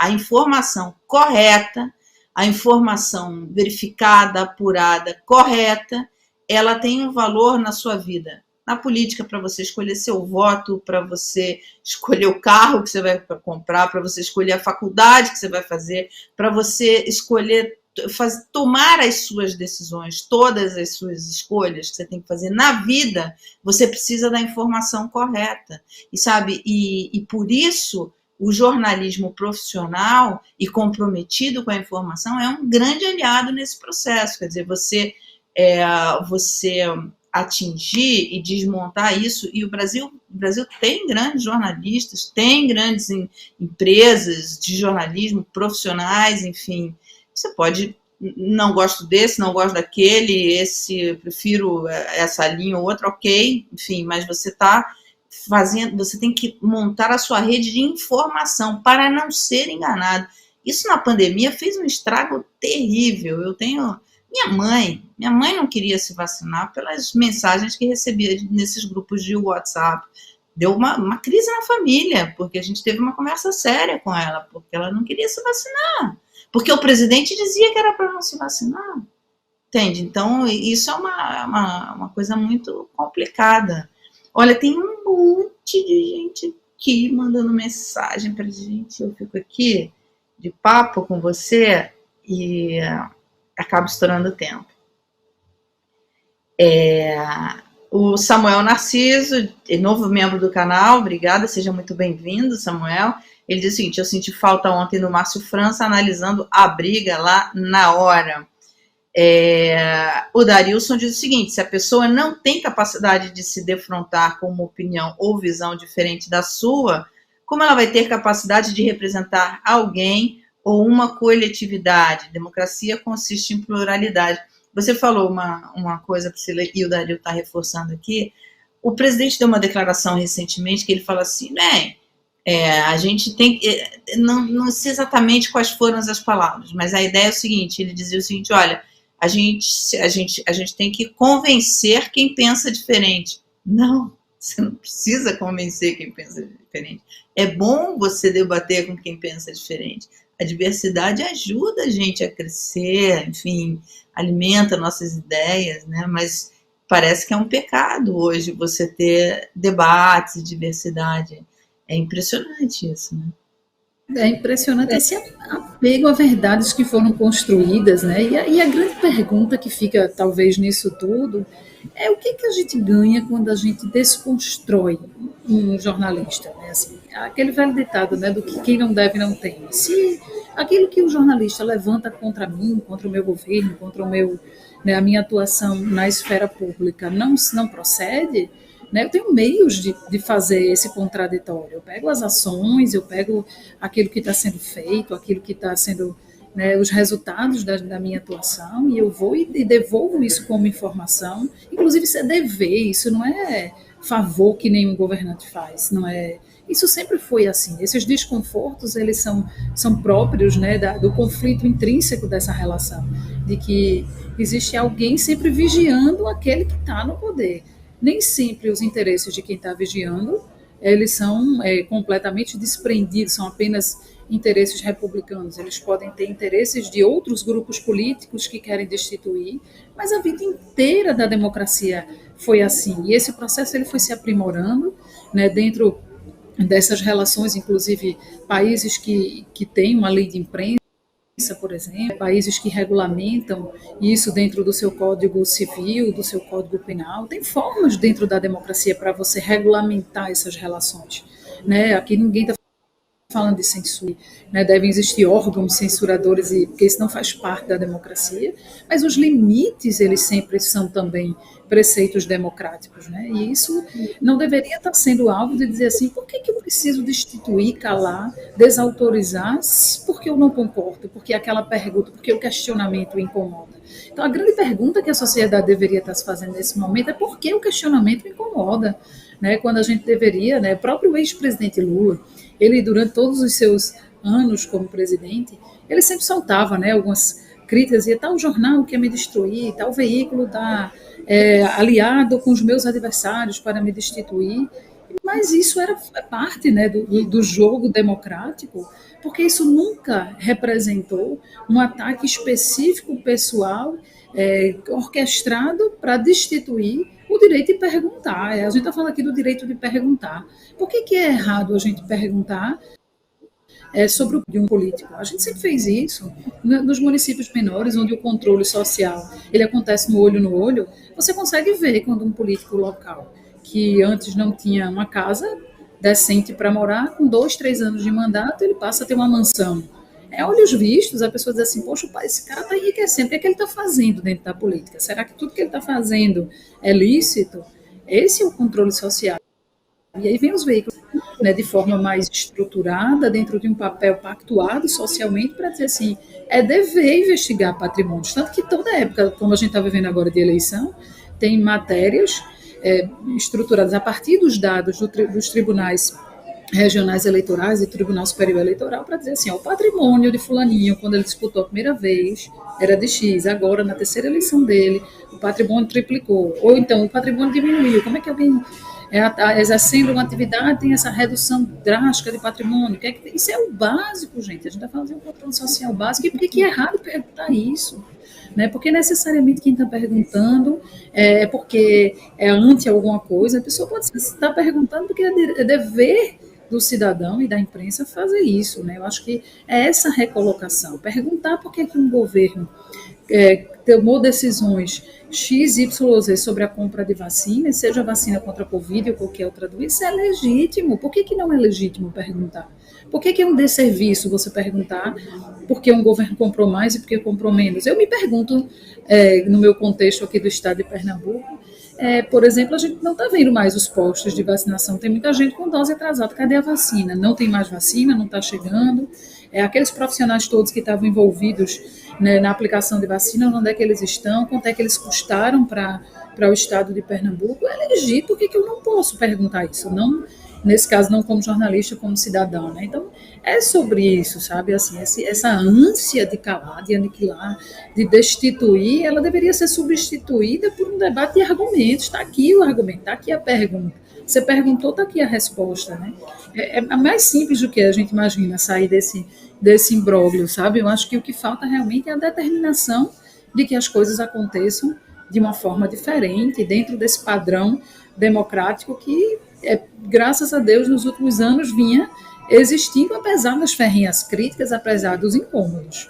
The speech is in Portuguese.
a informação correta, a informação verificada, apurada, correta, ela tem um valor na sua vida. Na política, para você escolher seu voto, para você escolher o carro que você vai comprar, para você escolher a faculdade que você vai fazer, para você escolher tomar as suas decisões, todas as suas escolhas que você tem que fazer na vida, você precisa da informação correta. E sabe, e por isso o jornalismo profissional e comprometido com a informação é um grande aliado nesse processo. Quer dizer, você atingir e desmontar isso, e o Brasil tem grandes jornalistas, tem grandes empresas de jornalismo profissionais, enfim. Você pode, não gosto desse, não gosto daquele, esse, prefiro essa linha ou outra, ok, enfim, mas você está fazendo, você tem que montar a sua rede de informação para não ser enganado. Isso na pandemia fez um estrago terrível. Eu tenho minha mãe não queria se vacinar pelas mensagens que recebia nesses grupos de WhatsApp. Deu uma crise na família, porque a gente teve uma conversa séria com ela, porque ela não queria se vacinar. Porque o presidente dizia que era para não se vacinar. Entende? Então, isso é uma coisa muito complicada. Olha, tem um monte de gente aqui mandando mensagem pra gente. Eu fico aqui de papo com você e acabo estourando o tempo. O Samuel Narciso, novo membro do canal, obrigada, seja muito bem-vindo, Samuel. Ele diz o seguinte: eu senti falta ontem do Márcio França analisando a briga lá na hora. O Darilson diz o seguinte: se a pessoa não tem capacidade de se defrontar com uma opinião ou visão diferente da sua, como ela vai ter capacidade de representar alguém ou uma coletividade? Democracia consiste em pluralidade. Você falou uma coisa, Priscila, e o Dario está reforçando aqui. O presidente deu uma declaração recentemente que ele fala assim, né? A gente tem, não sei exatamente quais foram as palavras, mas a ideia é o seguinte: ele dizia o seguinte, olha, a gente tem que convencer quem pensa diferente. Não, você não precisa convencer quem pensa diferente. É bom você debater com quem pensa diferente. A diversidade ajuda a gente a crescer, enfim, alimenta nossas ideias, né? Mas parece que é um pecado hoje você ter debates e diversidade. É impressionante isso, né? É impressionante esse apego a verdades que foram construídas, né? E a grande pergunta que fica, talvez, nisso tudo é o que a gente ganha quando a gente desconstrói um jornalista, né? Assim, aquele velho ditado, né, do que quem não deve não tem. Se aquilo que o jornalista levanta contra mim, contra o meu governo, contra o meu, né, a minha atuação na esfera pública não procede, né, eu tenho meios de fazer esse contraditório. Eu pego as ações, eu pego aquilo que está sendo feito, aquilo que está sendo, né, os resultados da minha atuação, e eu vou e devolvo isso como informação. Inclusive, isso é dever, isso não é favor que nenhum governante faz, não é. Isso sempre foi assim. Esses desconfortos, eles são próprios, né, do conflito intrínseco dessa relação, de que existe alguém sempre vigiando aquele que está no poder. Nem sempre os interesses de quem está vigiando, eles são completamente desprendidos, são apenas interesses republicanos. Eles podem ter interesses de outros grupos políticos que querem destituir, mas a vida inteira da democracia foi assim. E esse processo ele foi se aprimorando, né, dentro dessas relações, inclusive países que têm uma lei de imprensa, por exemplo, países que regulamentam isso dentro do seu código civil, do seu código penal. Tem formas dentro da democracia para você regulamentar essas relações, né? Aqui ninguém está falando de censura, né? Devem existir órgãos censuradores, porque isso não faz parte da democracia, mas os limites, eles sempre são também preceitos democráticos, né? E isso não deveria estar sendo alvo de dizer assim, por que eu preciso destituir, calar, desautorizar, porque eu não concordo, porque aquela pergunta, porque o questionamento incomoda. Então, a grande pergunta que a sociedade deveria estar se fazendo nesse momento é por que o questionamento incomoda, né? Quando a gente deveria, né? O próprio ex-presidente Lula, ele, durante todos os seus anos como presidente, ele sempre soltava, né, algumas críticas, e tal jornal quer me destruir, tal veículo está aliado com os meus adversários para me destituir. Mas isso era parte, né, do jogo democrático, porque isso nunca representou um ataque específico pessoal, orquestrado para destituir o direito de perguntar. A gente está falando aqui do direito de perguntar. Por que é errado a gente perguntar sobre o de um político? A gente sempre fez isso nos municípios menores, onde o controle social ele acontece no olho, você consegue ver quando um político local, que antes não tinha uma casa decente para morar, com 2, 3 anos de mandato, ele passa a ter uma mansão. Olhos vistos, a pessoa diz assim, poxa, pai, esse cara está enriquecendo, o que é que ele está fazendo dentro da política? Será que tudo que ele está fazendo é lícito? Esse é o controle social. E aí vem os veículos, né, de forma mais estruturada, dentro de um papel pactuado socialmente, para dizer assim, é dever investigar patrimônios. Tanto que toda época, como a gente está vivendo agora de eleição, tem matérias estruturadas a partir dos dados dos tribunais regionais eleitorais e Tribunal Superior Eleitoral, para dizer assim, o patrimônio de fulaninho, quando ele disputou a primeira vez, era de X, agora na terceira eleição dele, o patrimônio triplicou, ou então o patrimônio diminuiu. Como é que alguém exercendo uma atividade tem essa redução drástica de patrimônio? Isso é o básico, gente. A gente está falando de um controle social básico. E por que é errado perguntar isso? Né? Porque necessariamente quem está perguntando é porque é anti alguma coisa. A pessoa pode estar perguntando porque é dever do cidadão e da imprensa fazer isso. Né? Eu acho que é essa recolocação. Perguntar por que um governo tomou decisões X, Y, Z sobre a compra de vacinas, seja vacina contra a Covid ou qualquer outra doença, é legítimo. Por que não é legítimo perguntar? Por que é um desserviço você perguntar por que um governo comprou mais e por que comprou menos? Eu me pergunto, no meu contexto aqui do estado de Pernambuco, por exemplo, a gente não está vendo mais os postos de vacinação. Tem muita gente com dose atrasada. Cadê a vacina? Não tem mais vacina, não está chegando. Aqueles profissionais todos que estavam envolvidos, né, na aplicação de vacina, onde é que eles estão, quanto é que eles custaram para o estado de Pernambuco? É legítimo, por que eu não posso perguntar isso? Não, nesse caso, não como jornalista, como cidadão. Né? Então, é sobre isso, sabe? Assim, essa ânsia de calar, de aniquilar, de destituir, ela deveria ser substituída por um debate de argumentos. Está aqui o argumento, está aqui a pergunta. Você perguntou, está aqui a resposta. Né? É mais simples do que a gente imagina sair desse imbróglio, sabe? Eu acho que o que falta realmente é a determinação de que as coisas aconteçam de uma forma diferente, dentro desse padrão democrático que, graças a Deus, nos últimos anos vinha existindo, apesar das ferrenhas críticas, apesar dos incômodos.